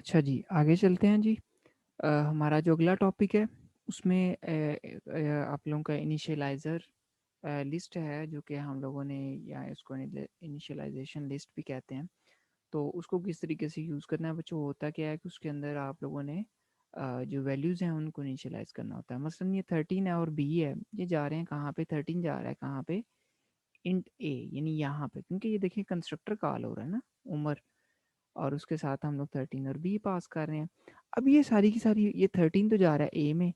अच्छा जी, आगे चलते हैं जी। हमारा जो अगला टॉपिक है उसमें आप लोगों का इनिशियलाइज़र लिस्ट है जो कि हम लोगों ने या इसको इनिशियलाइज़ेशन लिस्ट भी कहते हैं। तो उसको किस तरीके से यूज़ करना है बच्चों, होता क्या है कि उसके अंदर आप लोगों ने जो वैल्यूज़ हैं उनको इनिशियलाइज़ करना होता है। मसलन ये 13 है और बी है, ये जा रहे हैं कहाँ पे, 13 जा रहा है कहाँ पे, इंट ए यानी यहाँ पे, क्योंकि ये देखिए कंस्ट्रक्टर कॉल हो रहा है ना, उम्र, और उसके साथ हम लोग 13 और बी पास कर रहे हैं। अब ये सारी की सारी, ये 13 तो जा रहा है ए में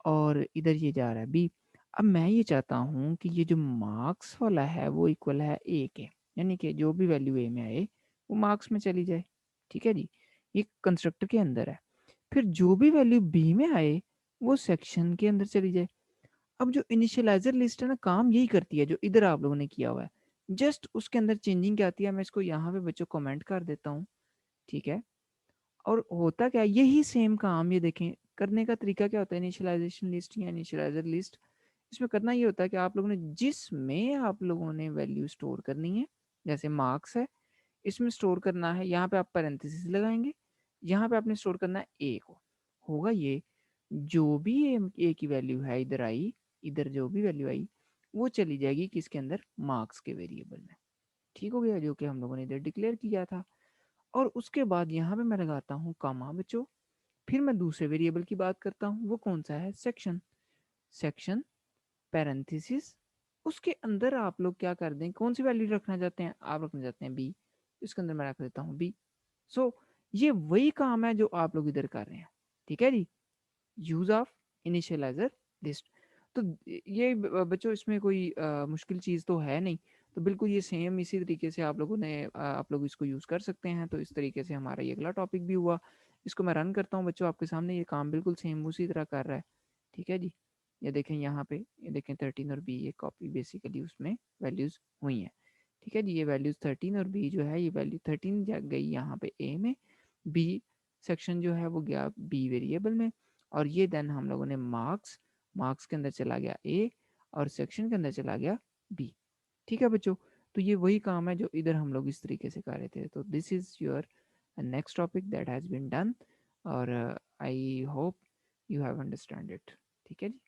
और इधर ये जा रहा है बी। अब मैं ये चाहता हूँ कि ये जो मार्क्स वाला है वो इक्वल है ए के, यानी कि जो भी वैल्यू ए में आए वो मार्क्स में चली जाए। ठीक है जी, ये कंस्ट्रक्टर के अंदर है। फिर जो भी वैल्यू बी में आए वो सेक्शन के अंदर चली जाए। अब जो इनिशियलाइजर लिस्ट है ना, काम यही करती है जो इधर आप लोगों ने किया हुआ है। जस्ट उसके अंदर चेंजिंग क्या आती है, मैं इसको यहाँ पे बच्चों कमेंट कर देता हूँ। ठीक है, और होता क्या है, यही सेम काम, ये देखें करने का तरीका क्या होता है इनिशियलाइजेशन लिस्ट या इनिशियलाइजर लिस्ट। इसमें करना ये होता है कि आप लोगों ने जिसमें आप लोगों ने वैल्यू स्टोर करनी है, जैसे मार्क्स है, इसमें स्टोर करना है, यहाँ पे आप पैरेंथेसिस लगाएंगे, यहाँ पे आपने स्टोर करना है ए को। होगा ये, जो भी ए की वैल्यू है इधर आई, इधर जो भी वैल्यू आई वो चली जाएगी किसके अंदर, मार्क्स के वेरिएबल में। ठीक हो गया, जो कि हम लोगों ने इधर डिक्लेयर किया था। और उसके बाद यहाँ पे मैं लगाता हूँ कामा बच्चों। फिर मैं दूसरे वेरिएबल की बात करता हूँ, वो कौन सा है, सेक्शन। सेक्शन पैरेंथेसिस, उसके अंदर आप लोग क्या कर दें, कौन सी वैल्यू रखना चाहते हैं, आप रखना चाहते हैं बी, इसके अंदर मैं रख देता हूँ बी। सो ये वही काम है जो आप लोग इधर कर रहे हैं। ठीक है जी, यूज ऑफ इनिशियलाइजर लिस्ट। तो ये बच्चों इसमें कोई मुश्किल चीज़ तो है नहीं। तो बिल्कुल ये सेम इसी तरीके से आप लोगों ने आप लोग इसको यूज़ कर सकते हैं। तो इस तरीके से हमारा ये अगला टॉपिक भी हुआ। इसको मैं रन करता हूँ बच्चों आपके सामने, ये काम बिल्कुल सेम उसी तरह कर रहा है। ठीक है जी, ये देखें यहाँ पे, ये देखें 13 और बी, ये कॉपी बेसिकली उसमें वैल्यूज़ हुई हैं। ठीक है जी, ये वैल्यूज़ 13 और बी जो है, ये वैल्यू 13 गई यहाँ पे ए में, बी सेक्शन जो है वो गया बी वेरिएबल में, और ये देन हम लोगों ने मार्क्स, मार्क्स के अंदर चला गया ए और सेक्शन के अंदर चला गया बी। ठीक है बच्चों, तो ये वही काम है जो इधर हम लोग इस तरीके से कर रहे थे। तो this is your next topic that has been done, और I hope you have understand it. ठीक है जी।